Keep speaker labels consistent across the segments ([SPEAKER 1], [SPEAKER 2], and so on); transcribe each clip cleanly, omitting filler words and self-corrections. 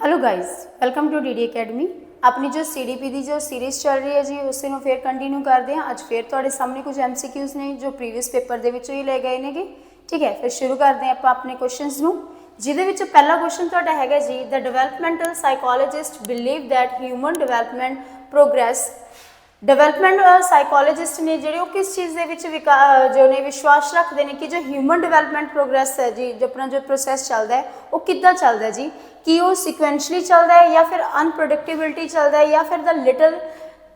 [SPEAKER 1] Hello guys, welcome to DD academy. अपनी जो CDP की जो सीरीज़ चल रही है जी उस फिर कंटिन्यू करते हैं। अज फिर तुहाडे सामने कुछ एमसीक्यूज़ ने जो प्रीवियस पेपर के विचों ही ले गए ने। ठीक है, फिर शुरू करते हैं आप अपने क्वेश्चनस नूं, जिहदे विच पहला क्वेश्चन तुहाडा हैगा जी, the developmental psychologist believe that human development progress. Development psychologist ने जो किस चीज़ के जो ने विश्वास रखते हैं कि जो ह्यूमन डेवलपमेंट प्रोग्रैस है जी, जो अपना जो प्रोसैस चलता है वो किद्दां चलता है जी, कि वो सिक्वेंशली चलता है या फिर अनप्रोडक्टिबिलिटी चलता है या फिर द लिटल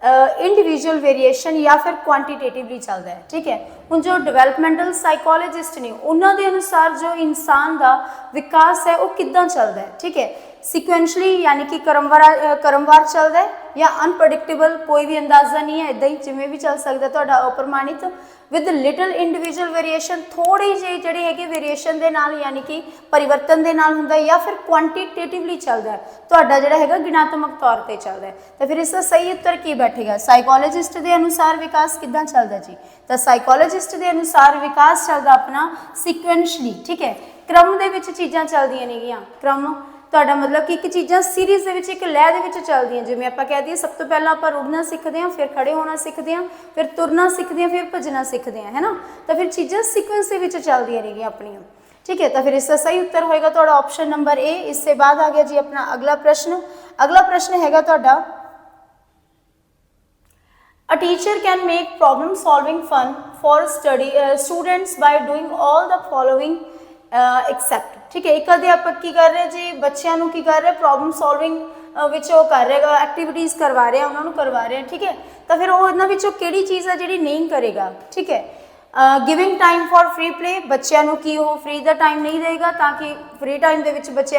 [SPEAKER 1] इंडिविजुअल वेरीएशन या फिर क्वांटिटेटिवली चलता है। ठीक है, हुण जो डेवलपमेंटल साइकोलॉजिस्ट ने उन्होंने अनुसार जो इंसान का विकास है वो किद्दां चलता है। ठीक है, सिक्वेंशली यानी कि क्रमवार चलता है या अनप्रडिक्टेबल, कोई भी अंदाजा नहीं है, इदा ही जिमें भी चल सकता है तुहाडा अप्रमाणित, विद लिटल इंडिविजुअल वेरीएशन, थोड़ी जी जी है वेरीएशन के नाल यानी कि परिवर्तन के नाल हुंदा है, या फिर क्वांटिटेटिवली चलता है तुहाडा जिहड़ा हैगा गिणात्मक तौर पर चलता है। तो फिर इसका सही उत्तर की बैठेगा? साइकोलॉजिस्ट के अनुसार विकास किद्दां चलता जी? तो साइकोलॉजिस्ट के अनुसार विकास चलता अपना सिक्वेंशली। ठीक है, क्रम दे विच चीज़ां चलदियां नेगियां। क्रम तुहाडा मतलब कि एक चीज़ां सीरीज़ दे एक लय दे विच चलदियां, जिवें आपां कह दईए सब तो पहला आपां रुड़ना सीखते हैं, फिर खड़े होना सीखते हैं, फिर तुरना सीखते हैं, फिर भजना सीखते हैं, है ना। तो फिर चीज़ां सीक्वेंस दे विच चलदियां नेगियां अपनियां। ठीक है, तो फिर इसका सही उत्तर होएगा तुहाडा ऑप्शन नंबर ए। इससे बाद आ गया जी अपना अगला प्रश्न। अगला प्रश्न हैगा तुहाडा, A teacher can make problem solving fun for students by doing all the following except। ठीक है, एक अध्यापक की कर रहे जी, बच्चों को की कर रहे प्रॉब्लम सॉल्विंग विच वो कर रहे एक्टिविटीज़ करवा रहे हैं, उन्होंने करवा रहे हैं। ठीक है, तो फिर वो इन्होंने विचों किहड़ी चीज़ है जी नहीं करेगा। ठीक है, giving time for free play, बच्चों की वो फ्री का टाइम नहीं देगा ताकि फ्री टाइम के बच्चे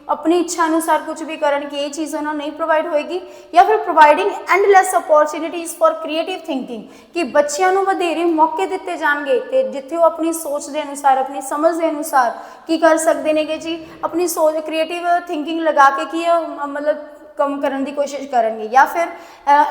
[SPEAKER 1] अपनी इच्छा अनुसार कुछ भी करन, कि ये चीज़ उन्होंने नहीं प्रोवाइड होएगी। या फिर providing endless opportunities for creative thinking, कि बच्चों को वधेरे मौके दिते जाएंगे तो जिथे वो अपनी सोच के अनुसार अपनी समझ के अनुसार की कर सकते हैं जी, अपनी सोच क्रिएटिव थिंकिंग लगा के की मतलब कम करने की कोशिश करेंगे। या फिर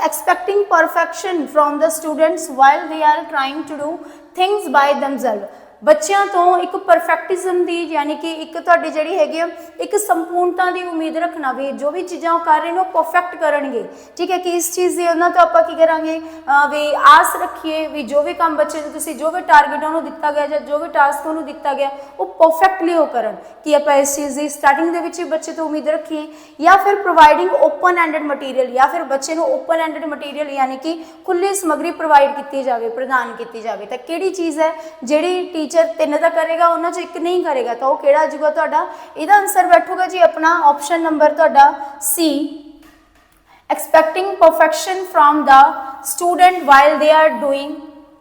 [SPEAKER 1] expecting perfection from the students while they are trying to do things by themselves, बच्चों तो एक परफेक्टिज्म की यानी कि एक तुहाडी जिहड़ी हैगी एक संपूर्णता की उम्मीद रखना, भी जो भी चीज़ां कर रहे हैं वो परफेक्ट करेंगे। ठीक है, कि इस चीज़ की उन्होंने तो आप की करांगे भी आस रखिए भी जो भी काम बच्चे तुसीं जो भी टारगेट उन्होंने दिता गया जो भी टास्क उन्होंने दिता गया वो परफेक्टली वो करन, कि आप इस चीज़ की स्टार्टिंग के विच बच्चे तो उम्मीद रखिए। या फिर प्रोवाइडिंग ओपन एंडेड मटीरियल, या फिर बच्चे को ओपन एंडेड मटीरियल यानी कि खुली समग्री प्रोवाइड की जाए, प्रदान की जाए। तो किहड़ी चीज़ है जिहड़ी टीचर तीन का करेगा उन्होंने जो एक नहीं करेगा, तो वो किहड़ा आजूगा तुहाडा? इहदा आंसर बैठूगा जी अपना ऑप्शन नंबर तुहाडा सी, expecting perfection from the student while they are doing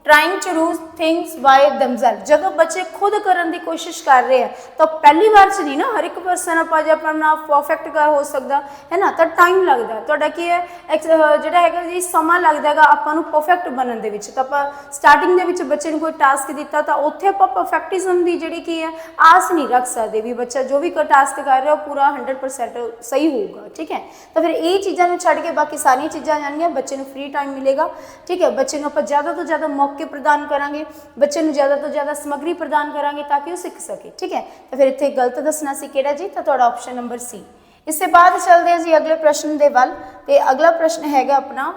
[SPEAKER 1] trying to do things by themselves. जब बच्चे खुद करने की कोशिश कर रहे हैं तो पहली बार च नहीं ना हर एक पर्सन अपना परफेक्ट का हो सकता है ना, तो टाइम लगता है। तो की है जोड़ा है जी समा लगता है आपको परफेक्ट बनने के। तो आप स्टार्टिंग के बच्चे को कोई टास्क दिता तो उत्थे आप परफेक्टिज्म की जी की है आस नहीं रख सकते भी बच्चा जो भी टास्क कर रहा है पूरा 100% सही होगा। ठीक है, तो फिर ये चीज़ों छड़ के बाकी सारिया चीज़ा आ जाएंगियां, बच्चे को फ्री टाइम मिलेगा। ठीक है, बच्चे को आप ज़्यादा तो ज़्यादा मौके प्रदान करांगे, बच्चे को ज़्यादा तो ज़्यादा समग्री प्रदान करांगे ताकि वो सीख सके। ठीक है, तो फिर इत्थे गलत दसना सी किहड़ा जी, तो तुहाडा ऑप्शन नंबर सी। इससे बाद चलते हैं जी अगले प्रश्न के वल। तो अगला प्रश्न हैगा अपना,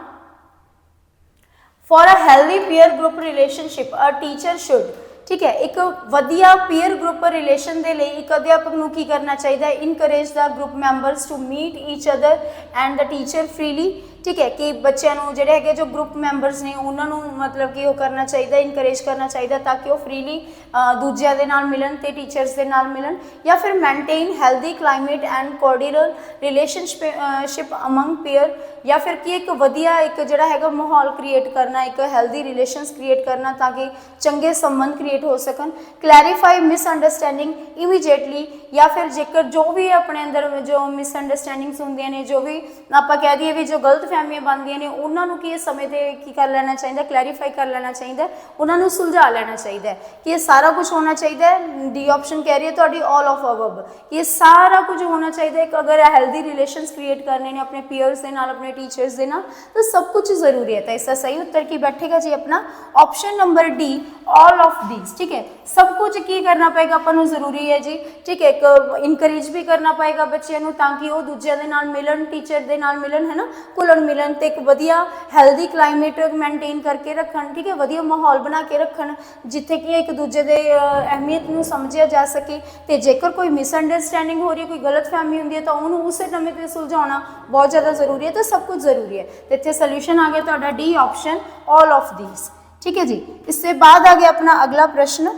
[SPEAKER 1] for a healthy peer group relationship a teacher should. ठीक है, एक वधिया पीयर ग्रुप रिलेशन के लिए एक अध्यापक को की करना चाहिए? Encourage the group members to meet each other and the teacher freely. ठीक है, कि बच्चों को जोड़े है जो ग्रुप मैंबर्स ने उन्होंने मतलब कि वो करना चाहिए, इनकरेज करना चाहिए ताकि वो फ्रीली दूसरों के नाल मिलन ते टीचर्स के नाल मिलन। या फिर maintain healthy climate and cordial relationship among peer, या फिर कि एक वधिया एक जोड़ा है माहौल क्रिएट करना, एक हेल्दी रिलेशनस क्रिएट करना ताकि चंगे संबंध क्रिएट हो सकन। क्लैरीफाई मिसअंडरस्टैंडिंग इमीजिएटली, या फिर जेकर जो भी अपने अंदर जो मिसअंडरस्टैंडिंग्स होंदियां ने, जो भी आप कह दीए भी जो गलत फहमियां बनदियां ने उन्होंने कि समय पर की कर लेना चाहिए, क्लैरीफाई कर लेना चाहिए, उन्होंने सुलझा लेना चाहिए। कि ये सारा कुछ होना चाहिए, डी ऑप्शन कह रही है तो ऑल ऑफ अबव, ये सारा कुछ होना चाहिए। अगर हेल्दी रिलेशनस क्रिएट करने ने अपने पीयर्स के नाल अपने टीचर्स के नाल, तो सब कुछ जरूरी है। तो इसका सही उत्तर की बैठेगा जी अपना option number D, all of these. ठीक है, सब कुछ की करना पेगा आपां नूं जरूरी है जी, ठीक है। एक इनकरेज भी करना पेगा बच्चों नूं ताकि वो दूजिਆਂ ਦੇ ਨਾਲ मिलन, टीचर ਦੇ ਨਾਲ मिलन, है ना, घुलण मिलन ते एक वधिया हैल्दी क्लाइमेट मेनटेन करके रखण, ठीक है, वधिया माहौल बना के रखण जिथे कि एक दूजे दे अहमियत नूं समझिया जा सके। ते जेकर कोई मिसअंडरस्टैंडिंग हो रही है, कोई गलतफहमी हुंदी है, तो उहनूं उसे समय ते सुलझाउणा बहुत ज़्यादा जरूरी है। तो सब कुछ जरूरी है। तो इत्थे सोल्यूशन आ गया तुहाडा D option, all of these, ठीक है जी। इससे बाद आ गया अपना अगला प्रश्न।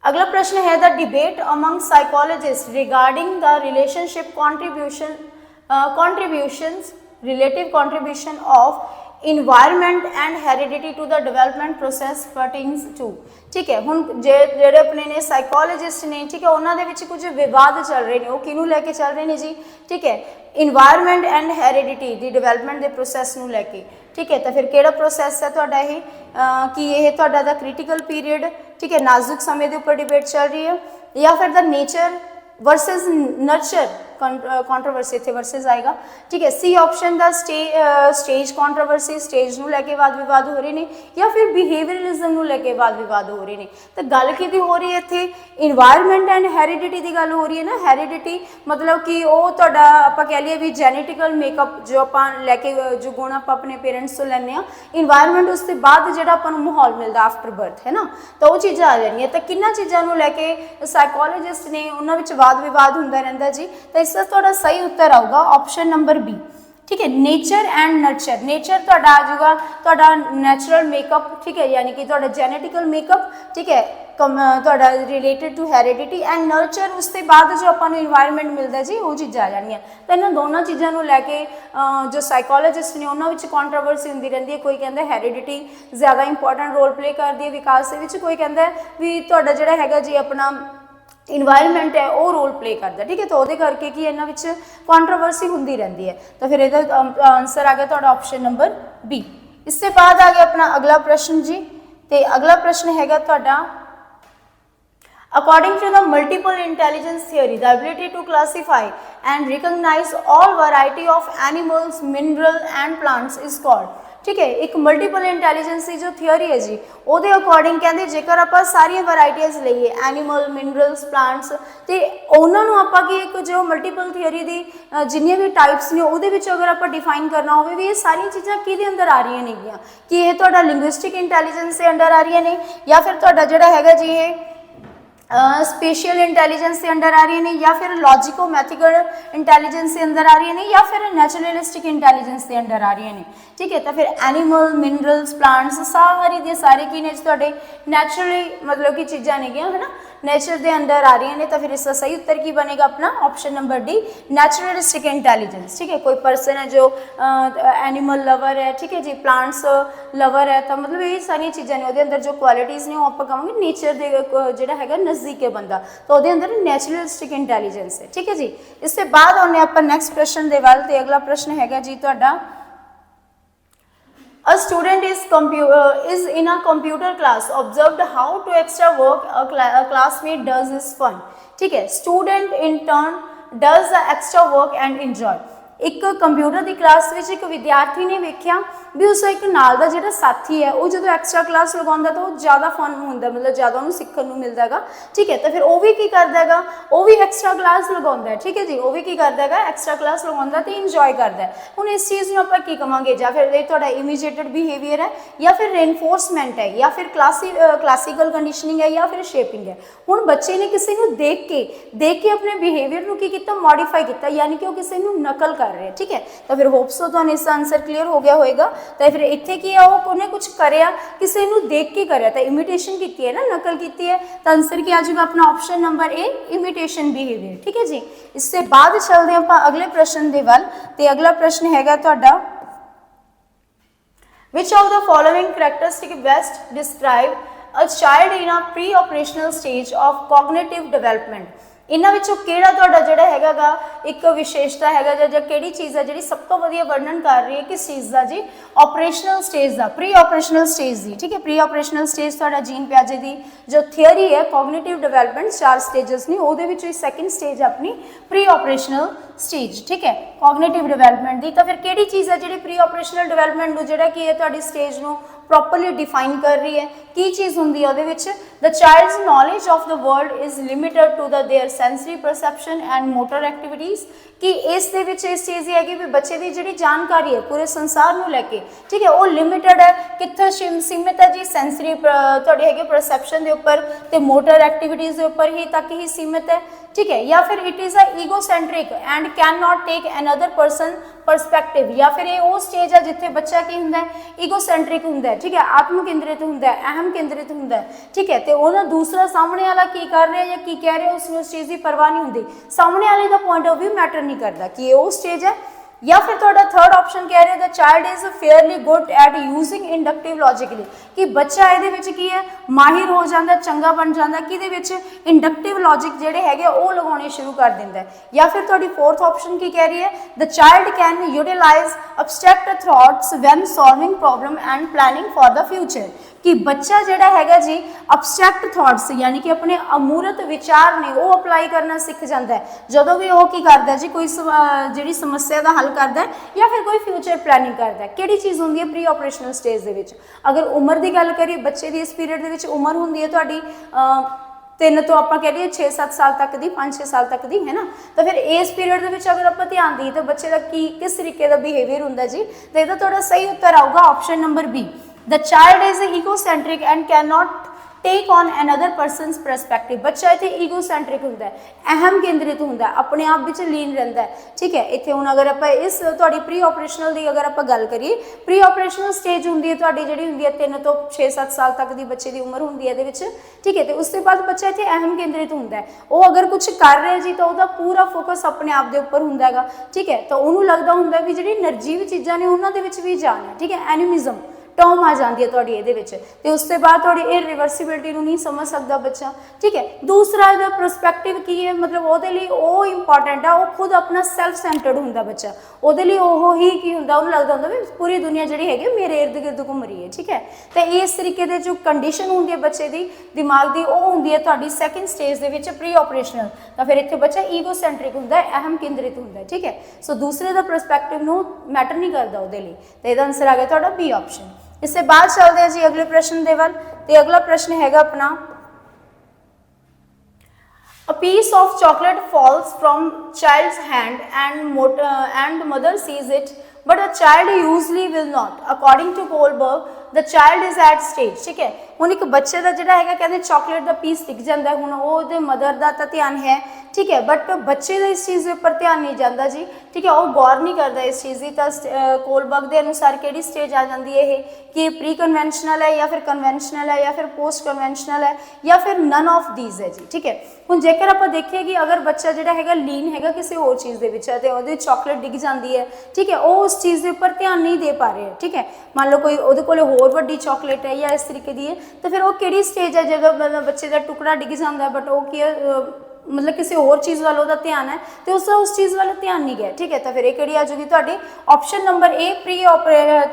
[SPEAKER 1] अगला प्रश्न है the debate among psychologist regarding the relationship contributions relative contribution of environment and heredity to the development process pertains to, ठीक है। हुण जेड़े अपने ने साइकोलॉजिस्ट ने, ठीक है, उन्होंने विच कुछ विवाद चल रहे हैं, वो किनू लैके चल रहे हैं जी, ठीक है, environment and heredity the development के प्रोसैस नूं लैके, ठीक है। तो फिर किहड़ा प्रोसैस है तुहाडा ये कि यह तुहाडा दा क्रिटिकल पीरियड, ठीक है, नाजुक समय के उपर डिबेट चल रही है, या फिर the nature versus nurture controversy, इत्थे वर्सेस आएगा, ठीक है। C option the stage controversy, stage नूं लैके वाद विवाद हो रहे हैं, या फिर बिहेवियरलिज्म नूं लैके वाद विवाद हो रहे हैं। तो गल किहदी हो रही है इत्थे, इन्वायरमेंट एंड हैरिडिटी की गल हो रही है ना। हैरिडिटी मतलब कि वो तुहाडा आपां कह लईए भी जेनेटिकल मेकअप जो आपां लैके जो गुण आपां अपने पेरेंट्स तो लैंदे आ, इन्वायरमेंट उसके बाद जिहड़ा आपां नूं माहौल मिलदा आफ्टर बर्थ, है ना, तो वो चीज़ां आ जाणियां। तो किन्हां चीज़ां नूं लैके साइकोलॉजिस्ट ने उन्हां विच वाद विवाद हुंदा रहिंदा जी। तो इसका थोड़ा सही उत्तर आऊगा ऑप्शन नंबर बी, ठीक है, नेचर एंड नर्चर। नेचर तुहाडा आ जाऊगा तुहाडा नैचुरल मेकअप, ठीक है, यानी कि तुहाडा जेनेटिकल मेकअप, ठीक है, तुहाडा related to heredity, and nurture उसके बाद जो आपां नूं इन्वायरमेंट मिलता जी, वो चीज़ां आ जाणियां। तो इन्हां दोनों चीज़ों नूं लैके जो साइकोलॉजिस्ट ने उन्हां विच कॉन्ट्रोवर्सी हुंदी रहिंदी है। कोई कहता हैरिडिटी ज़्यादा इंपॉर्टेंट रोल प्ले करती है विकास दे विच, कोई कहता भी तुहाडा जिहड़ा हैगा जी अपना इन्वायरमेंट है वो रोल प्ले करता, ठीक है। तो वो करके कि इन्हां विच कॉन्ट्रोवर्सी हुंदी रहिंदी है। तो फिर इहदा आंसर आ गया तुहाडा ऑप्शन नंबर बी। इससे बाद आ गया अपना अगला प्रश्न जी। तो अगला प्रश्न हैगा तुहाडा according to the multiple intelligence theory the ability to classify and recognize all variety of animals, mineral and plants is called, ठीक है। एक मल्टीपल इंटैलीजेंस की जो थियोरी है जी, वो अकॉर्डिंग कहते जेकर आप सारिया वैरायटीज़ लीए एनीमल, मिनरल्स, प्लांट्स, तो उन्होंने आप एक जो मल्टीपल थियोरी की जिन्नियां भी टाइप्स ने वो अगर आप डिफाइन करना हो भी ये सारिया चीज़ां किहदे अंदर आ रही नेगियां, कि ये तुहाडा लिंग्विस्टिक इंटैलीजेंस के अंडर आ रही ने, या फिर तुहाडा जिहड़ा हैगा जी ये स्पेशियल इंटैलीजेंस के अंडर आ रही ने, या फिर लॉजिको मैथिकल इंटैलीजेंस के अंदर आ रही ने, या फिर नेचुरलिस्टिक इंटैलीजेंस के अंडर आ रही ने, ठीक है। तो फिर एनीमल, मिनरल्स, प्लांट्स सारी दे सारे की ने तुहाडे नैचुरली मतलब कि चीज़ां नेगियां, है ना, नेचर के अंदर आ रही ने। तो फिर इसका सही उत्तर की बनेगा अपना option number D, naturalistic intelligence, ठीक है। कोई पर्सन है जो एनीमल लवर है, ठीक है जी, प्लांट्स लवर है, तो मतलब ये सारी चीज़ां ने, अंदर जो क्वालिटीज़ ने वो आप कहेंगे नेचर के जिहड़ा हैगा नज़दीक है बंदा, तो वो अंदर नेचुरलिस्टिक इंटैलीजेंस है, ठीक है जी। इससे बाद आने आप नेक्स्ट प्रश्न के वाल। तो अगला प्रश्न हैगा जी तुहाडा A student is in a computer class observed how to extra work a classmate does is fun, ठीक है। Student in turn does the extra work and enjoy। एक कंप्यूटर की क्लास में एक विद्यार्थी ने वेख्या भी उसका एक नाल दा जिहड़ा साथी है वो जो एक्स्ट्रा क्लास लगाउंदा तो ज़्यादा फन होंदा, मतलब ज़्यादा उन्हें सीखण नूं मिलदा है, ठीक है। तो फिर वो भी की करदा है, वो भी एक्स्ट्रा क्लास लगाउंदा है, ठीक है जी, वो भी की करदा है एक्स्ट्रा क्लास लगाउंदा ते इंजॉय करदा है। हुण इस चीज़ नूं आपां की कहांगे, जां फिर ये तुहाडा इमिजिएटेड बिहेवियर है, या फिर रेनफोर्समेंट है, या फिर क्लासिकल कंडीशनिंग है, या फिर शेपिंग है। हुण बच्चे ने किसी नूं देख के अपने बिहेवियर नूं की कीता, मॉडिफाई किया, यानी कि वो किसी नूं नकल कर रहे हैं, ठीक है। तो फिर होप्स तो तुहानूं इसका आंसर क्लीयर हो गया होएगा। तो फिर इत्थे की है उन्हें कुछ करया, किसी नूं देख के करया, तो इमिटेशन की है ना, नकल की है। तो आंसर क्या आ जाएगा अपना ऑप्शन नंबर ए, इमिटेशन बिहेवियर, ठीक है जी। इससे बाद चलते हैं आप अगले प्रश्न के वाल। तो अगला प्रश्न हैगा तुहाडा which of the following characteristic best describe a child in a pre operational stage of cognitive development. इन्हां विचों किहड़ा तुहाडा जिहड़ा हैगा गा एक विशेषता हैगा जां किहड़ी चीज़ है जिहड़ी सब तो वधिया वर्णन कर रही है किस चीज़ का जी, ऑपरेशनल स्टेज का, प्री ऑपरेशनल स्टेज की, ठीक है। प्री ऑपरेशनल स्टेज तुहाडा जीन पियाजे की जो थियोरी है कॉग्निटिव डेवलपमेंट 4 स्टेजेस ने, उहदे विचों सैकेंड स्टेज अपनी प्री ऑपरेशनल स्टेज, ठीक है, कॉग्निटिव डेवलपमेंट की। तो फिर किहड़ी चीज़ है जिहड़ी प्री ऑपरेशनल डेवलपमेंट नूं जिहड़ा कि है तुहाडी स्टेज नूं ਪ੍ਰੋਪਰਲੀ ਡਿਫਾਈਨ ਕਰ ਰਹੀ ਹੈ। ਕੀ ਚੀਜ਼ ਹੁੰਦੀ ਹੈ ਉਹਦੇ ਵਿੱਚ, the child's knowledge of the world is limited to the their sensory perception and motor activities. ਕਿ ਇਸ ਦੇ ਵਿੱਚ ਇਸ ਚੀਜ਼ ਦੀ ਹੈਗੀ ਵੀ ਬੱਚੇ ਦੀ ਜਿਹੜੀ ਜਾਣਕਾਰੀ ਹੈ ਪੂਰੇ ਸੰਸਾਰ ਨੂੰ ਲੈ ਕੇ, ਠੀਕ ਹੈ, ਉਹ ਲਿਮਿਟਡ ਹੈ, ਕਿੱਥੇ ਸੀਮਿਤ ਹੈ ਜੀ, ਸੈਂਸਰੀ ਤੁਹਾਡੀ ਹੈਗੀ ਪਰਸੈਪਸ਼ਨ ਦੇ ਉੱਪਰ ਤੇ ਮੋਟਰ ਐਕਟੀਵਿਟੀਜ਼ ਦੇ ਉੱਪਰ ਹੀ ਤੱਕ ਹੀ ਸੀਮਿਤ ਹੈ, ठीक है। या फिर it is a egocentric and can not take another person perspective, या फिर ये वो स्टेज है जिथे बच्चा की होंगे ईगोसेंट्रिक होंगे, ठीक है, आत्म केंद्रित होंगे, अहम केंद्रित होंगे, ठीक है। तो उन्हें दूसरा सामने वाला की कर रहा है या की कह रहे हैं उसमें उस चीज़ की परवाह नहीं होंगी, सामने वाले का पॉइंट ऑफ व्यू मैटर नहीं करता कि ये वो स्टेज है। या फिर थोड़ा थर्ड ऑप्शन कह रहे the child is fairly good at using inductive logically, कि बच्चा ये की है माहिर हो जाता, चंगा बन जाता कि इंडक्टिव लॉजिक जोड़े है वो लगाने शुरू कर देंगे। या फिर थोड़ी फोर्थ ऑप्शन की कह रही है the child can utilize abstract thoughts when solving problem and planning for the future, कि बच्चा जोड़ा है जी अबस्ट्रैक्ट थॉट्स यानी कि अपने अमूर्त विचार ने वो अप्लाई करना सीख जाता है जो भी वो की करता है जी कोई जी समस्या का हल करता है या फिर कोई फ्यूचर प्लैनिंग करता है। किहड़ी चीज़ होंदी है प्री ऑपरेशनल स्टेज दे विच। अगर उम्र की गल करिए बच्चे की इस पीरियड दे विच उम्र होंदी है तुहाडी 3 तो आप कह लीए 6-7 साल तक की, 5-6 साल तक की, है ना। तो फिर इस पीरियड के अगर आप ध्यान दी तो बच्चे का किस तरीके का बिहेवियर होंगे जी, तो यदा थोड़ा सही उत्तर आऊगा option number B, the child is egocentric and can not take on another person's perspective. बच्चा इतने ईगोसेंट्रिक होंगे, अहम केंद्रित होंगे, अपने आप में लीन रहता है, ठीक है। इतने हूँ अगर आप इस थोड़ी प्री ऑपरेशनल की अगर आप गल करिए, प्री ऑपरेशनल स्टेज होंगी है थोड़ी जी होंगी है 3 तो 6-7 साल तक की बच्चे की उम्र होंगी है, ठीक है। तो उसके बाद बच्चा इतने अहम केंद्रित होंगे है, वो अगर कुछ कर रहे जी तो वह पूरा फोकस अपने आप के उपर होंगे, ठीक है। तो उन्होंने लगता होंगे भी जी निर्जीव चीज़ा ने उन्होंने भी जान है, ठीक है, एनिमिज्म टर्म आ जाती है थोड़ी ये, उसके बाद थोड़ी ये रिवर्सिबिलिटी नहीं समझ सकता बच्चा, ठीक है। दूसरा इसका परसपैक्टिव की है, मतलब वो वो इंपॉर्टेंट है, वो खुद अपना सैल्फ सेंटर्ड होंगे बच्चा, वो ही की होंगे उन्हें लगता होंगे भी पूरी दुनिया जी है मेरे इर्द गिर्द घूम रही है, ठीक है। तो इस तरीके से जो कंडीशन होंगी है बच्चे की दिमाग की वो होंगी है थोड़ी सैकेंड स्टेज के प्री ऑपरेशनल। तो फिर इतने बच्चा ईगोसेंट्रिक होंगे, अहम केंद्रित होंगे, ठीक है। सो दूसरे का परसपैक्टिव मैटर नहीं करता वो, तो यह आंसर आ गया थोड़ा बी ऑप्शन। इससे बाद चलते हैं जी अगले प्रश्न के वाल। तो अगला प्रश्न है अपना, a piece of chocolate falls from child's hand and mother sees it but a child usually will not according to Kohlberg the child is at stage, ठीक है। हुण एक बच्चे का जोड़ा है कहते चॉकलेट का पीस दिख जाता है, हुण वो मदर का तो ध्यान है, ठीक है, बट बच्चे का इस चीज़ के उपर ध्यान नहीं जाता जी, ठीक है, वो गौर नहीं करता इस चीज़ की। तो कोलबर्ग के अनुसार कि स्टेज आ जाती है ये कि प्री कन्वेंशनल है या फिर कन्वेंशनल है या फिर पोस्ट कन्वेंशनल है या फिर नन ऑफ दीज है जी, ठीक है। हुण जेकर आप देखिए कि अगर बच्चा जोड़ा है लीन है किसी होर चीज़ के तो वो चॉकलेट डिग जाती है, ठीक है, वो उस चीज़ के उपर ध्यान नहीं दे पा रहे, ठीक है। मान लो कोई वो कोल होर वड्डी चॉकलेट है या इस तरीके की है, तो फिर वो कि स्टेज है जो मतलब बच्चे का टुकड़ा डिग जाता है बट वो की मतलब किसी होर चीज़ वालों का ध्यान है तो उसका उस चीज़ वाल ध्यान नहीं गया, ठीक है। तो फिर ये आ जाएगी थोड़ी ऑप्शन नंबर ए प्री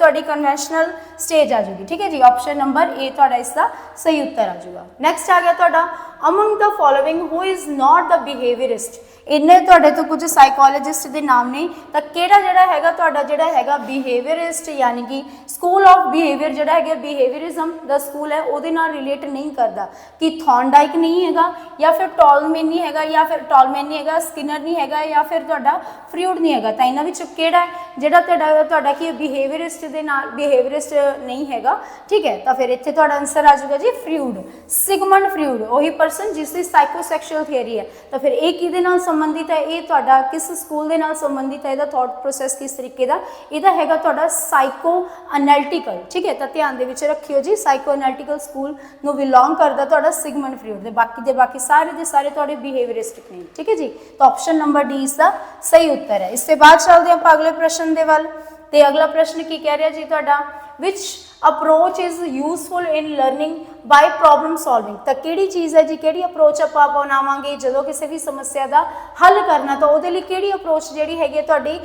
[SPEAKER 1] थोड़ी कन्वेंशनल स्टेज आ जाएगी, ठीक है जी। ऑप्शन नंबर ए थोड़ा इसका सही उत्तर आ जाएगा। नैक्सट आ गया थोड़ा, among the following who is not the behaviourist. इन्ने थोड़े तो कुछ साइकोलॉजिस्ट के नाम नहीं, तो केड़ा जड़ा हैगा थोड़ा जड़ा हैगा बिहेवियरिस्ट यानी कि स्कूल ऑफ बिहेवियर जड़ा है बिहेवियरिज्म द स्कूल है वो रिलेट नहीं करता कि थॉर्नडाइक नहीं हैगा या फिर टॉलमेन नहीं हैगा या फिर टॉलमेन नहीं हैगा, स्किनर नहीं हैगा या फिर तुहाडा फ्रूड नहीं हैगा। तो इन्हां विचों केड़ा है जिहड़ा तुहाडा कि बिहेवियरिस्ट दे नाल बिहेवियरिस्ट नहीं हैगा, ठीक है। तो फिर इत्थे तुहाडा आंसर आ जाएगा जी फ्रूड, सिगमंड फ्रूड, वही पर्सन जिसकी साइकोसैक्शुअल थियरी है। तो फिर एक किहदे नाल संबंधित है, ये तुहाडा किस स्कूल के नाल संबंधित है, इसका थॉट प्रोसैस किस तरीके का, यदा हैगा तुहाडा साइको एनालिटिकल, ठीक है। तो ध्यान दे विच रखियो जी साइको एनालिटिकल स्कूल नू बिलोंग करता तुहाडा सिगमंड फ्रूड, दे बाकी सारे दे सारे तुहाडे बिहेवियरिस्टिक ने, ठीक है जी। तो ऑप्शन नंबर डी इसका सही उत्तर है। इसके बाद चलते हैं अगले प्रश्न के वाल। तो अगला प्रश्न की कह रहा जी तुहाडा, which approach is useful in learning by problem solving. तो किहड़ी चीज़ है जी, किहड़ी अप्रोच आप अपनावांगे जो किसी भी समस्या का हल करना, तो वो किहड़ी अप्रोच जिहड़ी हैगी तुहाडी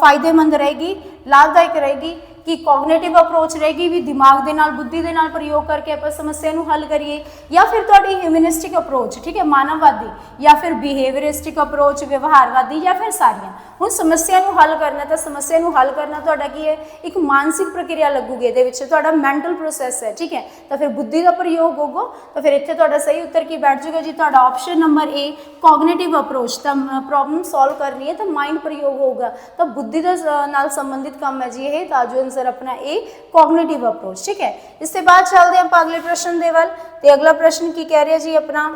[SPEAKER 1] फायदेमंद रहेगी, लाभदायक रहेगी, कि कॉग्निटिव अप्रोच रहेगी भी दिमाग दे नाल बुद्धि दे नाल प्रयोग करके आप समस्या नूं हल करिए, या फिर तुहाडी ह्यूमनिस्टिक अप्रोच, ठीक है, मानववादी, या फिर बिहेवियरिस्टिक अप्रोच व्यवहारवादी, या फिर सारियां। हुण समस्या नूं हल करना, तो समस्या नूं हल करना तुहाडा की है एक मानसिक प्रक्रिया लगूगी, इहदे विच तुहाडा मैंटल प्रोसैस है, ठीक है, तो फिर बुद्धि का प्रयोग होगा, तो फिर इत्थे तुहाडा सही उत्तर की बैठ जाएगा जी, तुहाडा ऑप्शन नंबर ए कॉग्निटिव अप्रोच। तो प्रॉब्लम सॉल्व करनी है तो माइंड प्रयोग होगा, तो बुद्धि दे नाल संबंधित काम है जी ये, तो जो आंसर अपना ए कॉग्निटिव अप्रोच, ठीक है। इसके बाद चलते हैं अगले प्रश्न दे वल, तो अगला प्रश्न की कह रहा है जी अपना,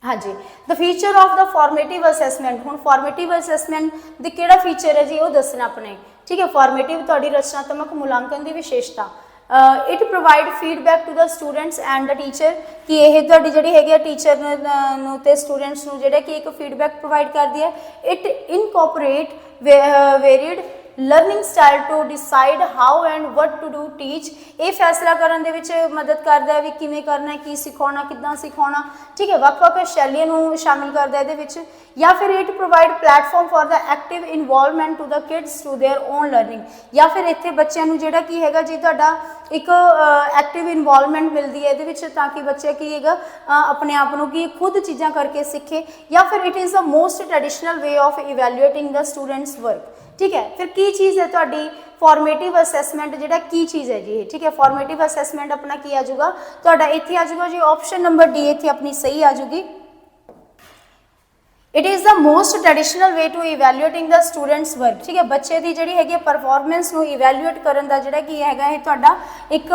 [SPEAKER 1] हाँ जी, the feature of the formative assessment. हुण फॉर्मेटिव असैसमेंट द किहड़ा फीचर है जी वो दसना अपने, ठीक है। फॉर्मेटिव तुहाडी रचनात्मक मूल्यांकन की विशेषता, it provide feedback to the students and the teacher, कि यह तुहाडी जिहड़ी हैगी टीचर नूं ते स्टूडेंट्स नूं जिहड़ा कि एक फीडबैक प्रोवाइड करदी है। It incorporate varied learning style to decide how and what to do teach, ये फैसला करने विच मदद करता है भी किवें करना, की सिखाना, किद्दां सिखाना, ठीक है, वक्-वक् शैलियां नूं शामिल करता है इहदे विच। या फिर it provide platform for the active involvement to the kids to their own learning, या फिर इत्थे बच्चों नूं जिहड़ा की हैगा जी तुहाडा एक एक्टिव इनवॉल्वमेंट मिलती है इहदे विच, ताकि बच्चे की हैगा अपने आप नूं की खुद चीज़ां करके सीखे। या फिर it is the most traditional way of evaluating the students work, ठीक है। फिर की चीज़ है तुहाडी फॉर्मेटिव असैसमेंट, जिहड़ा की चीज़ है जी, ठीक है। फॉर्मेटिव असैसमेंट अपना की आ जाऊगा तुहाडा इत्थे आ जाऊगा जी ऑप्शन नंबर डी, इत्थे अपनी सही आ जाऊगी। It is the most traditional way to evaluating the students work, ठीक है। बच्चे की जिहड़ी हैगी परफॉर्मेंस नूं इवैल्यूएट करन दा जिहड़ा की हैगा ये तुहाडा एक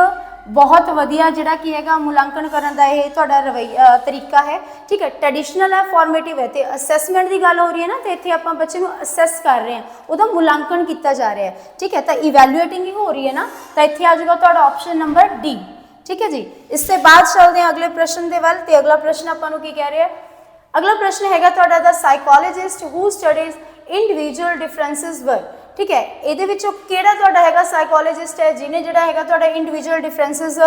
[SPEAKER 1] बहुत वधिया जिहड़ा की हैगा मूल्यांकन करन दा ये तुहाडा रवैया तरीका है, ठीक है। ट्रेडिशनल है, फॉर्मेटिव है, तो असैसमेंट की गल हो रही है ना, तो इत्थे आपां बच्चे नूं असैस कर रहे हैं, उहदा मूल्यांकन किया जा रहा है, ठीक है, तो इवैल्यूएटिंग ही हो रही है ना, तो इत्थे आ जाएगा तुहाडा ऑप्शन नंबर डी, ठीक है जी। इससे बाद चलते हैं अगले प्रश्न के वल, तो अगला प्रश्न आपां नूं की कह रहा है, अगला प्रश्न हैगा तुहाडा the psychologist who studies individual differences were, ठीक है। ये किहड़ा तुहाडा हैगा साइकोलॉजिस्ट है जिन्हें जिहड़ा हैगा तुहाडा इंडिविजुअल डिफरेंसिस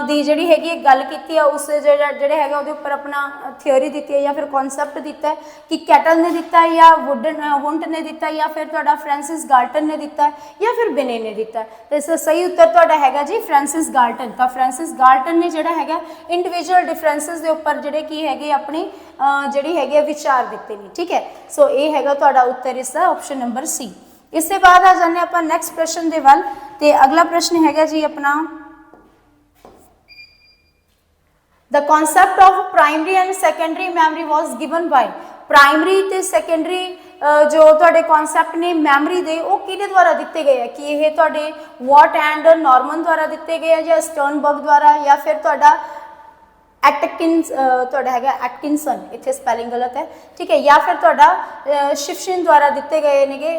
[SPEAKER 1] दी जिहड़ी हैगी गल कीती है, उस जिहड़े हैगा उहदे उपर अपना थियोरी दी है या फिर कॉन्सैप्ट दिता है, कि कैटल ने दिता है या वुंट ने दिता है, या फिर तुहाडा फ्रांसिस गाल्टन ने दिता है, या फिर बिने ने दिता है। तो इसका सही उत्तर तुहाडा हैगा जी फ्रांसिस गाल्टन। तो फ्रांसिस गाल्टन ने जिहड़ा हैगा इंडिविजुअल डिफरेंसिस दे उपर जिहड़े की हैगे अपनी जिहड़ी हैगे विचार दिते ने, ठीक है। सो ये हैगा तुहाडा उत्तर इसका ऑप्शन नंबर सी। इसके बाद आ जाने आप नैक्सट प्रश्न के वल, तो अगला प्रश्न हैगा जी अपना, the concept of primary and secondary memory was given by, primary ते सैकेंडरी जो तुहाडे कॉन्सैप्ट ने मैमरी दे वो किहदे द्वारा दिते गए हैं, कि यह तुहाडे वॉट एंड नॉर्मन द्वारा दिते गए हैं, या स्टर्नबर्ग द्वारा, या फिर तुहाडा एटकिंस तुहाडा हैगा एटकिंसन, इत्थे स्पैलिंग गलत है, ठीक है, या फिर तुहाडा शिफ्शिन द्वारा दिते गए नेगे,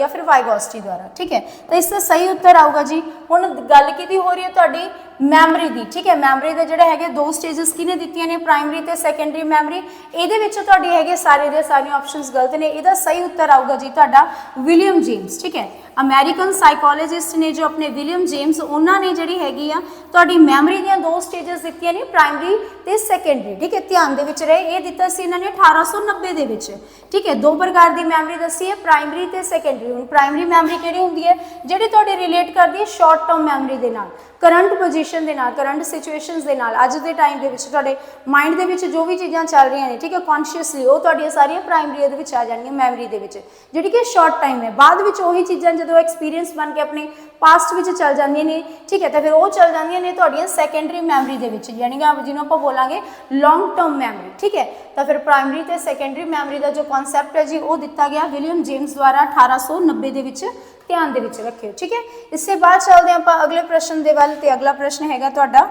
[SPEAKER 1] या फिर वाइगोस्टी द्वारा, ठीक है। तो इसका सही उत्तर आऊगा जी। हुण गल किहदी हो रही है तुहाडी मैमरी दी, ठीक है। मैमरी दे जिहड़े हैगे दो स्टेजेस किने दित्तियां ने, प्राइमरी ते सैकेंडरी मैमरी, इहदे विच तुहाडी हैगे सारे दे सारे ऑप्शनस गलत ने। इहदा सही उत्तर आऊगा जी तुहाडा विलियम जेम्स, ठीक है। अमेरिकन साइकोलॉजिस्ट ने जो अपने विलियम जेम्स उन्होंने जिहड़ी हैगी आ तुहाडी मैमरी दीयां दो स्टेजेस दित्तियां ने, प्राइमरी ते सैकेंडरी, ठीक है। ध्यान दे विच रहे ये दिता सी इन्होंने 1890 दे विच, ठीक है। दो प्रकार की मैमरी दसी है, प्राइमरी ते सैकेंडरी। हुण प्राइमरी मैमरी किहड़ी हुंदी है, जिहड़ी तुहाडे रिलेट करदी है शॉर्ट टर्म मैमरी दे नाल, करंट पोजीशन दे नाल, करंट सिचुएशनस दे नाल, अज दे टाइम दे विच तुहाडे माइंड दे विच जो भी चीज़ां चल रही ने, ठीक है, कॉन्शियसली वो तुहाडियां सारियां प्राइमरी दे विच आ जाणियां मैमरी दे विच, जिहड़ी कि शॉर्ट टाइम है। बाद विच ओही चीज़ां जदों एक्सपीरियंस बन के अपने पास्ट विच चल जांदियां ने, ठीक है, तो फिर वो चल जांदियां ने तुहाडियां सैकेंडरी मैमरी दे विच, यानी कि जिन्होंने आपां बोलांगे लॉन्ग टर्म मैमरी, ठीक है। तो फिर प्राइमरी ते सैकेंडरी मैमरी का जो कॉन्सैप्ट है जी वो दिता गया विलियम जेम्स द्वारा 1890 दे विच, ध्यान दे विच रखियो, ठीक है। इससे बाद चलते हैं आप अगले प्रश्न के वल, तो अगला प्रश्न हैगा तुहाडा,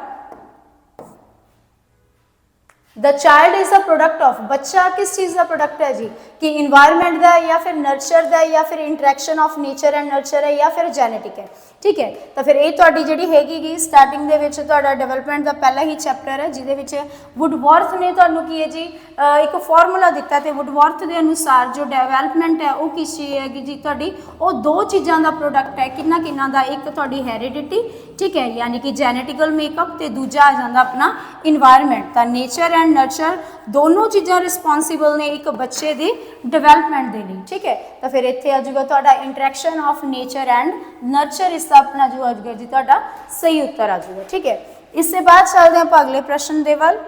[SPEAKER 1] the child is a product of, बच्चा किस चीज़ का प्रोडक्ट है जी, कि इन्वायरमेंट का, या फिर नर्चर का, या फिर interaction of nature and nurture है, या फिर जेनेटिक है, ठीक है। तो फिर ये तुहाडी जिहड़ी हैगी स्टार्टिंग दे विच तुहाडा डेवलपमेंट का पहला ही चैप्टर है, जिहदे विच वुडवर्थ ने तुहानूं की है जी एक फॉर्मूला दिता, तो वुडवर्थ के अनुसार जो डेवलपमेंट है वो किस चीज़ हैगी जी तुहाडी, वो दो चीज़ों का प्रोडक्ट है, किन्ना किन्ना दा, एक तुहाडी हैरिडिटी, ठीक है, यानी कि जेनेटिकल मेकअप, तो दूजा आ जांदा अपना इन्वायरमेंट। तो नेचर एंड नर्चर दोनों चीज़ां रिस्पॉन्सिबल ने एक बच्चे की डिवेलपमेंट के लिए, ठीक है। तो फिर इत्थे आ जाऊगा तुहाडा interaction of nature and nurture, इसका अपना जो आ जाऊगा जी तुहाडा सही उत्तर आ जाऊगा, ठीक है। इससे बाद चलते हैं अगले प्रश्न दे वल।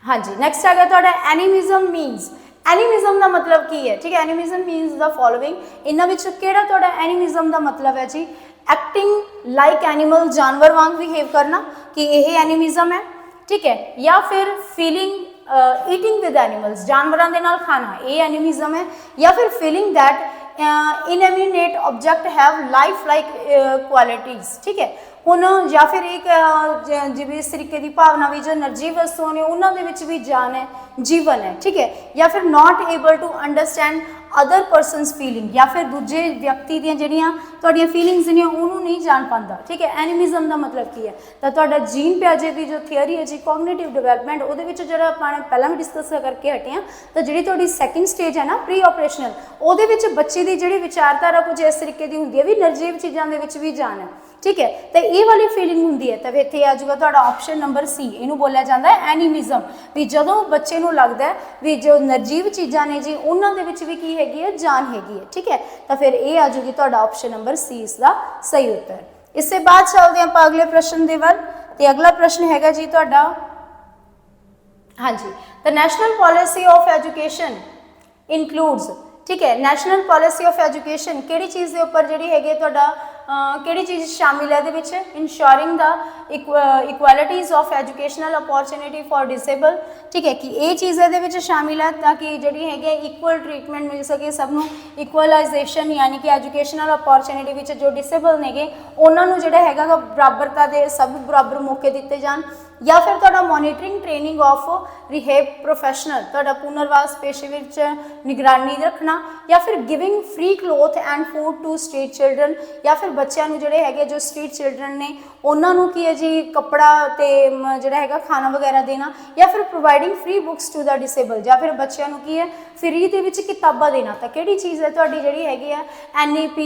[SPEAKER 1] हाँ जी, नैक्सट आ गया तुहाडा एनिमिज्म मीनस। एनिमिज्म का मतलब की है, ठीक है। एनिमिज्म मीनस द फॉलोइंग, इन्हां विच किहड़ा तुहाडा एनिमिज्म का मतलब है जी एक्टिंग लाइक एनिमल, जानवर वांग बिहेव करना, कि यह एनिमिज्म है, ठीक है। या फिर फीलिंग ईटिंग विद एनिमल्स, जानवरों के नाल खाना, ये एनिमिज्म है। या फिर feeling that inanimate object have life like qualities, ठीक है। हुण या फिर एक जिवें इस तरीके की भावना भी जो निर्जीव वस्तुओं ने उन्होंने भी जान है, जीवन है, ठीक है। या फिर not able to understand other persons feeling, या फिर दूजे व्यक्ति दी जिहड़ियां तुहाडीआं फीलिंग्स ने उन्होंने नहीं जान पाता, ठीक है। एनिमिज्म का मतलब की है, तो तुहाडा जीन पियाजे की जो थियोरी है जी कॉग्निटिव डिवेलपमेंट, उहदे विच जिहड़ा आपां पहलां भी डिस्कस करके हटे हैं, तो जिहड़ी तुहाडी सैकेंड स्टेज है ना प्री ऑपरेशनल, उहदे विच बच्चे की जिहड़ी विचारधारा कुछ इस तरीके की हुंदी है भी निर्जीव चीज़ों के विच भी जान है, ठीक है। तो ये वाली फीलिंग होंगी है, तो इत्थे आ जाऊगा तुहाडा ऑप्शन नंबर सी, इनू बोलिया जाता है एनिमिज्म, भी जदों बच्चे नूं लगदा है भी जो निर्जीव चीज़ां ने जी उन्हां दे विच भी की हैगी है, जान हैगी है, ठीक है। तो फिर ये आ जाऊगी तुहाडा ऑप्शन नंबर सी इसका सही उत्तर। इससे बाद चलते हैं आपां अगले प्रश्न दे वल, ते अगला प्रश्न हैगा जी तुहाडा, हाँ जी, the national policy of education includes, ठीक है। नैशनल पॉलिसी ऑफ एजुकेशन किहड़ी चीज़ के उपर जिहड़ी हैगी तुहाडा किहड़ी चीज़ शामिल है इहदे विच, ensuring the equalities of educational opportunity for disable, ठीक है, कि ये चीज़ इहदे विच शामिल है ताकि जिहड़ी हैगी इक्वल ट्रीटमेंट मिल सके सबनों, इक्वलाइजेशन यानी कि एजुकेशनल अपॉर्चुनिटी विच जो डिसेबल नेगे उन्हां नूं जिहड़ा हैगा बराबरता दे सब बराबर मौके दिते जाण। या फिर तुहाडा monitoring training of rehab professional, तुहाडा पुनर्वास पेशे विच निगरानी रखना। या फिर giving free cloth and food to street children, या फिर बच्चों नूं जिहड़े हैगे जो स्ट्रीट चिल्ड्रन ने उन्हां नूं की है जी कपड़ा ते जिहड़ा हैगा खाना वगैरह देना। या फिर providing free books to the disable, या फिर बच्चों नूं की है फ्री दे विच किताबां देना। तो किहड़ी चीज़ है तुहाडी जिहड़ी हैगी है NEP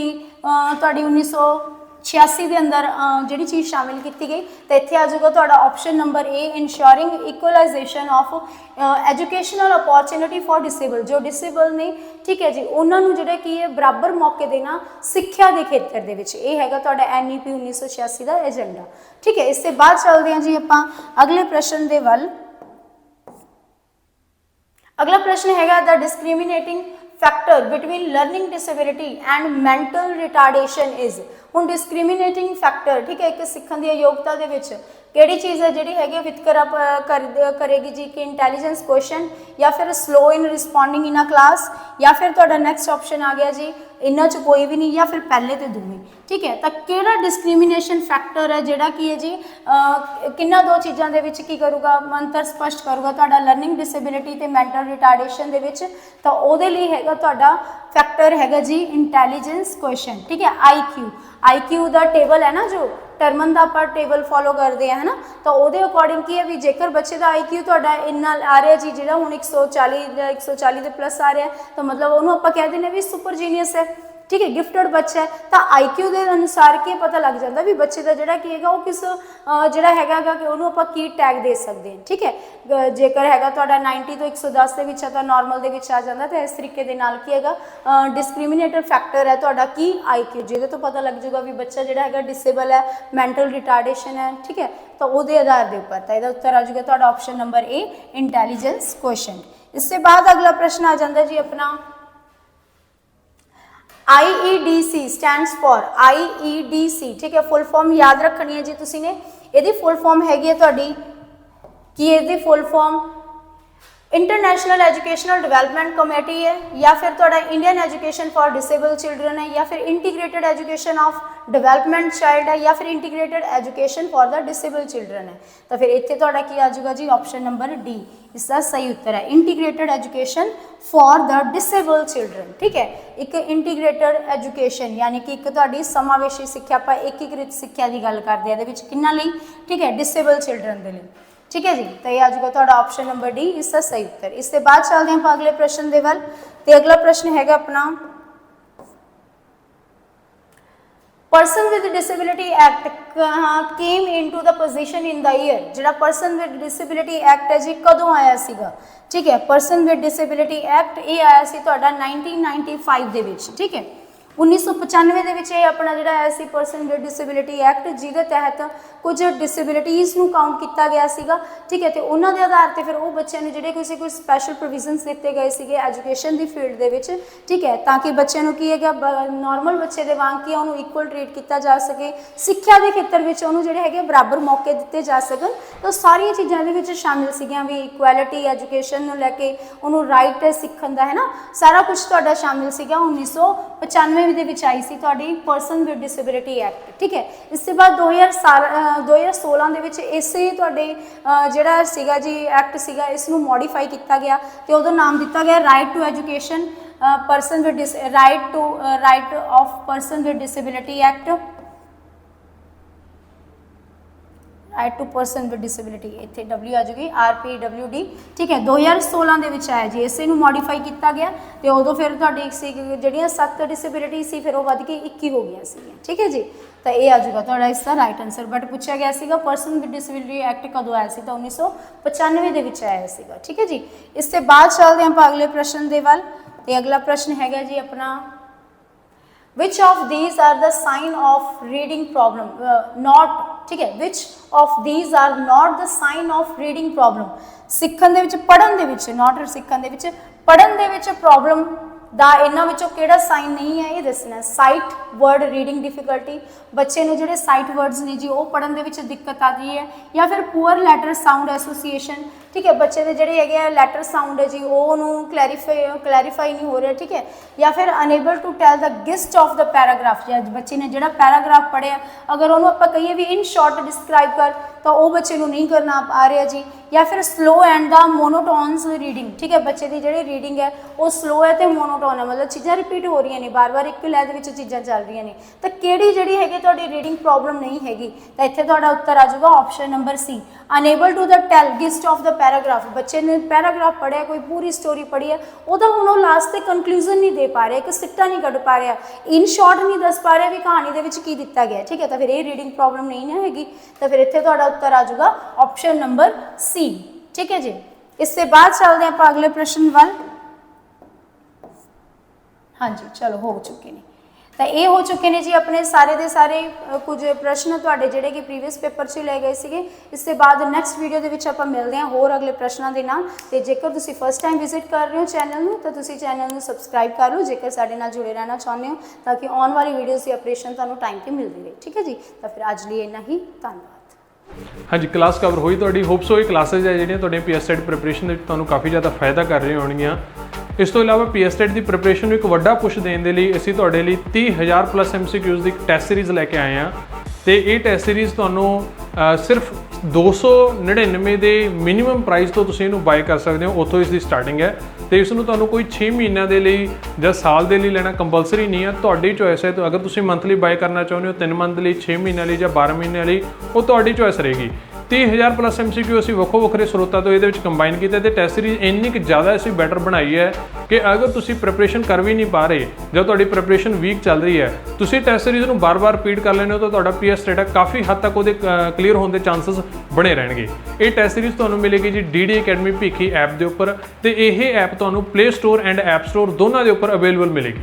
[SPEAKER 1] तुहाडी 1986 के अंदर जिहड़ी चीज़ शामिल की गई, तो इत्थे आ जाऊगा तुहाडा option number A, ensuring equalization of educational opportunity for disable, जो डिसेबल ने, ठीक है जी, उन्होंने जिहड़ा की है बराबर मौके देना सिक्ख्या के खेत्र दे विच, ये हैगा तुहाडा NEP 1986 का एजेंडा, ठीक है। इससे बाद चलते हैं जी आपां अगले प्रश्न दे वल। अगला प्रश्न हैगा the discriminating factor between learning disability and mental retardation is. हुण डिस्क्रिमिनेटिंग फैक्टर, ठीक है, एक सीखण दी योग्यता दे विच किहड़ी चीज़ है जिहड़ी हैगी वितकरा करेगी जी कि इंटैलीजेंस क्वेश्चन, या फिर स्लो इन रिस्पॉन्डिंग इन अ क्लास, या फिर तुहाडा नैक्सट ऑप्शन आ गया जी इन्हां च कोई भी नहीं, या फिर पहले तो दोवें, ठीक है। तो किहड़ा डिस्क्रिमिनेशन फैक्टर है जिहड़ा की है जी किन्ना दो चीज़ों के विच की करूगा अंतर स्पष्ट करूगा तुहाडा लर्निंग डिसेबिलिटी ते मैंटल रिटार्डेशन दे विच, तो उहदे लई हैगा तुहाडा फैक्टर हैगा जी इंटैलीजेंस क्वेश्चन, ठीक है। IQ का टेबल है ना जो टर्मन का आप टेबल फॉलो करते हैं, है ना, तो वो अकॉर्डिंग की है भी जेकर बच्चे का IQ तुहाडा इन्ना आ रहा जी जो हुण 140 के प्लस आ रहा है, तो मतलब उन्होंने आप कह दें भी सुपर जीनियस है, ठीक है, गिफ्टेड बच्चा है। तो IQ के अनुसार की पता लग जाता भी बच्चे का जोड़ा की है वो किस जोड़ा है कि उन्होंने आप की टैग दे सकते हैं, ठीक है। जेकर है 90 तो 110 के तो नॉर्मल के आ जाता, तो इस तरीके के नाल की है डिस्क्रिमिनेटर फैक्टर है तुहाडा की IQ, जिहदे तो पता लग जाएगा भी बच्चा जोड़ा है डिसेबल है, मैंटल रिटार्डेशन है, ठीक है। तो वो आधार के उपर, तो यदा उत्तर आ जाएगा तुहाडा ऑप्शन नंबर ए इंटैलीजेंस क्वेश्चन। इससे बाद अगला प्रश्न आ जाता जी अपना IEDC स्टैंड्स फॉर IEDC, ठीक है, फुल फॉर्म याद रखनी है जी तुसी ने। यदि फुल फॉर्म हैगी है तुहाडी कि यदि full form international educational development committee है, या फिर तुहाडा Indian education for disable children है, या फिर integrated education of development child है, या फिर integrated education for the disable children है। तो फिर इत्थे तुहाडा की आ जाएगा जी ऑप्शन नंबर डी, इसका सही उत्तर है integrated education for the disable children, ठीक है। एक इंटीग्रेटेड एजुकेशन यानी कि एक तुहाडी समावेशी सिक्ख्या, आप एकीकृत सिक्ख्या की गल करते हैं, किन्ना लई, ठीक है, डिसेबल चिल्ड्रन के लिए, ठीक है जी। तो यह आ जाएगा तुहाडा ऑप्शन नंबर डी, इसका सही उत्तर। इसके बाद चलते हैं अगले प्रश्न के वल, तो अगला प्रश्न हैगा अपना person with disability act came into the position in the year, जिहड़ा पर्सन विद डिसेबिलिटी एक्ट है जी कदों आया सीगा, ठीक है। पर्सन विद डिसेबिलिटी एक्ट ये आया सी तुहाडा 1995 दे विच, ठीक है। 1995 ਦੇ ਵਿੱਚ ਇਹ ਆਪਣਾ ਜਿਹੜਾ ਹੈ ਸੀ ਪਰਸਨ ਵਿਦ ਡਿਸੇਬਿਲਿਟੀ ਐਕਟ, ਜਿਹਦੇ ਤਹਿਤ ਕੁਝ ਡਿਸੇਬਿਲਿਟੀਜ਼ ਨੂੰ ਕਾਊਂਟ ਕੀਤਾ ਗਿਆ ਸੀਗਾ, ਠੀਕ ਹੈ। ਤੇ ਉਹਨਾਂ ਦੇ ਆਧਾਰ ਤੇ ਫਿਰ ਉਹ ਬੱਚਿਆਂ ਨੂੰ ਜਿਹੜੇ ਕੋਈ ਸਪੈਸ਼ਲ ਪ੍ਰੋਵੀਜ਼ਨਸ ਦਿੱਤੇ ਗਏ ਸੀਗੇ ਐਜੂਕੇਸ਼ਨ ਦੀ ਫੀਲਡ ਦੇ ਵਿੱਚ, ਠੀਕ ਹੈ, ਤਾਂ ਕਿ ਬੱਚਿਆਂ ਨੂੰ ਕੀ ਹੈਗਾ ਨਾਰਮਲ ਬੱਚੇ ਦੇ ਵਾਂਗ ਕੀ ਉਹਨੂੰ ਇਕੁਅਲ ਟ੍ਰੀਟ ਕੀਤਾ ਜਾ ਸਕੇ, ਸਿੱਖਿਆ ਦੇ ਖੇਤਰ ਵਿੱਚ ਉਹਨੂੰ ਜਿਹੜੇ ਹੈਗੇ ਬਰਾਬਰ ਮੌਕੇ ਦਿੱਤੇ ਜਾ ਸਕਣ। ਤਾਂ ਸਾਰੀਆਂ ਚੀਜ਼ਾਂ ਦੇ ਵਿੱਚ ਸ਼ਾਮਿਲ ਸੀਗੀਆਂ ਵੀ ਇਕੁਐਲਿਟੀ, ਐਜੂਕੇਸ਼ਨ ਨੂੰ ਲੈ ਕੇ ਉਹਨੂੰ ਰਾਈਟ ਹੈ ਸਿੱਖਣ ਦਾ, ਹੈ ਨਾ, ਸਾਰਾ ਕੁਝ ਤੁਹਾਡਾ ਸ਼ਾਮਿਲ ਸੀਗਾ। 1995 ਦੇ ਵਿੱਚ ਆਈ ਸੀ ਤੁਹਾਡੀ ਪਰਸਨ ਵਿਦ ਡਿਸੇਬਿਲਿਟੀ ਐਕਟ, ਠੀਕ ਹੈ। ਇਸ ਤੋਂ ਬਾਅਦ 2016 ਦੇ ਵਿੱਚ ਇਸੇ ਤੁਹਾਡੇ ਜਿਹੜਾ ਸੀਗਾ ਜੀ ਐਕਟ ਸੀਗਾ, ਇਸ ਨੂੰ ਮੋਡੀਫਾਈ ਕੀਤਾ ਗਿਆ ਤੇ ਉਹਦਾ ਨਾਮ ਦਿੱਤਾ ਗਿਆ right to education person with right of person with disability act, right to person with disability, ਇੱਥੇ W ਆ ਜੂਗੀ RPWD, ਠੀਕ ਹੈ। 2016 ਦੇ ਵਿੱਚ ਆਇਆ ਜੀ, ਇਸੇ ਨੂੰ ਮੋਡੀਫਾਈ ਕੀਤਾ ਗਿਆ ਤੇ ਉਦੋਂ ਫਿਰ ਤੁਹਾਡੀ ਸੀ ਜਿਹੜੀਆਂ 7 ਡਿਸੇਬਿਲਿਟੀ ਸੀ ਫਿਰ ਉਹ ਵੱਧ ਕੇ 21 ਹੋ ਗਈਆਂ ਸੀਗੀਆਂ, ਠੀਕ ਹੈ ਜੀ। ਤਾਂ ਇਹ ਆ ਜੂਗਾ ਤੁਹਾਡਾ ਇਸ ਦਾ ਰਾਈਟ ਆਨਸਰ। ਬਟ ਪੁੱਛਿਆ ਗਿਆ ਸੀਗਾ ਪਰਸਨ ਵਿਦ ਡਿਸੇਬਿਲਿਟੀ ਐਕਟ ਕਦੋਂ ਆਇਆ ਸੀ, ਤਾਂ 1995 ਦੇ ਵਿੱਚ ਆਇਆ ਸੀਗਾ, ਠੀਕ ਹੈ ਜੀ। ਇਸ ਤੋਂ ਬਾਅਦ ਚੱਲਦੇ ਹਾਂ ਆਪਾਂ ਅਗਲੇ ਪ੍ਰਸ਼ਨ ਦੇ ਵੱਲ। ਤੇ ਅਗਲਾ ਪ੍ਰਸ਼ਨ ਹੈਗਾ ਜੀ ਆਪਣਾ which of these are the sign of reading problem not, ठीक है, which of these are not the sign of reading problem, ਸਿੱਖਣ ਦੇ ਵਿੱਚ ਪੜ੍ਹਨ ਦੇ ਵਿੱਚ, not ਸਿੱਖਣ ਦੇ ਵਿੱਚ ਪੜ੍ਹਨ ਦੇ ਵਿੱਚ ਪ੍ਰੋਬਲਮ ਦਾ ਇਹਨਾਂ ਵਿੱਚੋਂ ਕਿਹੜਾ ਸਾਈਨ ਨਹੀਂ ਹੈ ਇਹ ਦੱਸਣਾ। ਸਾਈਟ ਵਰਡ ਰੀਡਿੰਗ ਡਿਫਿਕਲਟੀ, ਬੱਚੇ ਨੂੰ ਜਿਹੜੇ ਸਾਈਟ ਵਰਡਸ ਨੇ ਜੀ ਉਹ ਪੜ੍ਹਨ ਦੇ ਵਿੱਚ ਦਿੱਕਤ ਆ ਰਹੀ ਹੈ, ਜਾਂ ਫਿਰ ਪੂਅਰ ਲੈਟਰ ਸਾਊਂਡ ਐਸੋਸੀਏਸ਼ਨ, ਠੀਕ ਹੈ, ਬੱਚੇ ਦੇ ਜਿਹੜੇ ਹੈਗੇ ਆ ਲੈਟਰ ਸਾਊਂਡ ਹੈ ਜੀ ਉਹਨੂੰ ਕਲੈਰੀਫਾਈ ਨਹੀਂ ਹੋ ਰਿਹਾ, ਠੀਕ ਹੈ, ਜਾਂ ਫਿਰ unable to tell the gist of the paragraph, ਜਾਂ ਬੱਚੇ ਨੇ ਜਿਹੜਾ ਪੈਰਾਗ੍ਰਾਫ ਪੜ੍ਹਿਆ ਅਗਰ ਉਹਨੂੰ ਆਪਾਂ ਕਹੀਏ ਵੀ ਇਨ ਸ਼ਾਰਟ ਡਿਸਕ੍ਰਾਈਬ ਕਰ ਤਾਂ ਉਹ ਬੱਚੇ ਨੂੰ ਨਹੀਂ ਕਰਨਾ ਆ ਰਿਹਾ ਜੀ, ਜਾਂ ਫਿਰ ਸਲੋ ਐਂਡ ਦਾ ਮੋਨੋਟੋਨਸ ਰੀਡਿੰਗ, ਠੀਕ ਹੈ, ਬੱਚੇ ਦੀ ਜਿਹੜੀ ਰੀਡਿੰਗ ਹੈ ਉਹ ਸਲੋ ਹੈ ਤੇ ਮੋਨੋਟੋਨ ਹੈ, ਮਤਲਬ ਚੀਜ਼ਾਂ ਰਿਪੀਟ ਹੋ ਰਹੀਆਂ ਨੇ, ਬਾਰ-ਬਾਰ ਇੱਕ ਲੈਅ ਦੇ ਵਿੱਚ ਚੀਜ਼ਾਂ ਚੱਲ ਰਹੀਆਂ ਨੇ। ਤਾਂ ਕਿਹੜੀ ਜਿਹੜੀ ਹੈਗੀ ਤੁਹਾਡੀ ਰੀਡਿੰਗ ਪ੍ਰੋਬਲਮ ਨਹੀਂ ਹੈਗੀ, ਤਾਂ ਇੱਥੇ ਤੁਹਾਡਾ ਉੱਤਰ ਆ ਜਾਊਗਾ option number C, unable to the tell gist of the paragraph. ਬੱਚੇ ਨੇ ਪੈਰਾਗ੍ਰਾਫ ਪੜ੍ਹਿਆ, ਕੋਈ ਪੂਰੀ ਸਟੋਰੀ ਪੜ੍ਹੀ ਹੈ, ਉਹਦਾ ਹੁਣ ਉਹ ਲਾਸਟ ਤੇ ਕਨਕਲੂਜਨ ਨਹੀਂ ਦੇ ਪਾ ਰਿਹਾ, ਇੱਕ ਸਿੱਟਾ ਨਹੀਂ ਕੱਢ ਪਾ ਰਿਹਾ, ਇਨ ਸ਼ਾਰਟ ਨਹੀਂ ਦੱਸ ਪਾ ਰਿਹਾ ਵੀ ਕਹਾਣੀ ਦੇ ਵਿੱਚ ਕੀ ਦਿੱਤਾ ਗਿਆ, ਠੀਕ ਹੈ, ਤਾਂ ਫਿਰ ਇਹ ਰੀਡਿੰਗ ਪ੍ਰੋਬਲਮ ਨਹੀਂ ਨਾ ਹੈਗੀ। ਤਾਂ ਫਿਰ ਇੱਥੇ ਤੁਹਾਡਾ ਉੱਤਰ ਆ ਜਾਊਗਾ ਆਪਸ਼ਨ ਨੰਬਰ ਸੀ, ठीक है जी। इससे बाद चलते हैं आप अगले प्रश्न वाल। हाँ जी, चलो हो चुके हैं, तो ये हो चुके हैं जी अपने सारे दे सारे कुछ प्रश्न तुहाडे जिहड़े कि प्रीवियस पेपर च ले गए सीगे। इससे बाद नैक्सट वीडियो दे विच आपां मिलदे हां होर अगले प्रश्नों के नाल। ते जेकर तुसीं फस्ट टाइम विजिट कर रहे हो चैनल नूं तो तुसीं चैनल नूं सबसक्राइब कर लो जेकर साडे नाल जुड़े रहना चाहुंदे हो, ताकि आने वाली वीडियोज़ की अपडेशन तुहानूं टाइम ते मिलदी रहे, ठीक है जी। तो फिर अज लई इन्ना ही, धन्यवाद।
[SPEAKER 2] हाँ जी, क्लास कवर हुई तुहाडी। होप्स हो ये क्लासेज है जिहड़ियां तुहाडे PSET प्रिपरेशन दे तुहानूं काफ़ी ज़्यादा फायदा कर रही होणगियां। इस तो इलावा PSET की प्रिपरेशन ਨੂੰ ਇੱਕ ਵੱਡਾ ਪੁਸ਼ ਦੇਣ ਦੇ ਲਈ ਅਸੀਂ ਤੁਹਾਡੇ ਲਈ 30,000 ਪਲੱਸ MCQs ਦੀ ਟੈਸਟ ਸੀਰੀਜ਼ ਲੈ ਕੇ ਆਏ ਹਾਂ। ਤੇ ਇਹ ਟੈਸਟ ਸੀਰੀਜ਼ ਤੁਹਾਨੂੰ ਸਿਰਫ 299 ਦੇ ਮਿਨੀਮਮ ਪ੍ਰਾਈਸ ਤੋਂ ਤੁਸੀਂ ਇਹਨੂੰ ਬਾਏ ਕਰ ਸਕਦੇ ਹੋ, ਉੱਥੋਂ ਇਸ ਦੀ ਸਟਾਰਟਿੰਗ ਹੈ। ਤੇ ਇਸ ਨੂੰ ਤੁਹਾਨੂੰ ਕੋਈ 6 ਮਹੀਨਿਆਂ ਦੇ ਲਈ ਜਾਂ ਸਾਲ ਦੇ ਲਈ ਲੈਣਾ ਕੰਪਲਸਰੀ ਨਹੀਂ ਹੈ, ਤੁਹਾਡੀ ਚੋਇਸ ਹੈ। ਤਾਂ ਅਗਰ ਤੁਸੀਂ ਮੰਥਲੀ ਬਾਏ ਕਰਨਾ ਚਾਹੁੰਦੇ ਹੋ 3 ਮੰਥ ਲਈ, 6 ਮਹੀਨਿਆਂ ਲਈ ਜਾਂ 12 ਮਹੀਨਿਆਂ ਲਈ, ਉਹ ਤੁਹਾਡੀ ਚੋਇਸ ਰਹੇਗੀ। 30,000 ਪਲੱਸ MCQ ਅਸੀਂ ਵੱਖੋ ਵੱਖਰੇ ਸਰੋਤਾਂ ਤੋਂ ਇਹਦੇ ਵਿੱਚ ਕੰਬਾਈਨ ਕੀਤਾ ਤੇ ਟੈਸਟ ਸੀਰੀਜ਼ ਇੰਨੀ ਕਿ ਜ਼ਿਆਦਾ ਅਸੀਂ ਬੈਟਰ ਬਣਾਈ ਹੈ ਕਿ ਅਗਰ ਤੁਸੀਂ ਪ੍ਰੈਪਰੇਸ਼ਨ ਕਰ ਵੀ ਨਹੀਂ ਪਾ ਰਹੇ ਜਾਂ ਤੁਹਾਡੀ ਪ੍ਰੈਪਰੇਸ਼ਨ ਵੀਕ ਚੱਲ ਰਹੀ ਹੈ, ਤੁਸੀਂ ਟੈਸਟ ਸੀਰੀਜ਼ ਨੂੰ ਬਾਰ-ਬਾਰ ਰਿਪੀਟ ਕਰ ਲੈਂਦੇ ਹੋ ਤਾਂ ਤੁਹਾਡਾ PSET ਕਾਫੀ ਹੱਦ ਤੱਕ ਉਹਦੇ ਕਲੀਅਰ ਹੋਣ ਦੇ ਚਾਂਸਸ ਬਣੇ ਰਹਿਣਗੇ। ਇਹ ਟੈਸਟ ਸੀਰੀਜ਼ ਤੁਹਾਨੂੰ ਮਿਲੇਗੀ ਜੀ DD Academy ਭੀਖੀ ਐਪ ਦੇ ਉੱਪਰ, ਤੇ ਇਹ ਐਪ ਤੁਹਾਨੂੰ play store and app store ਦੋਨਾਂ ਦੇ ਉੱਪਰ ਅਵੇਲੇਬਲ ਮਿਲੇਗੀ।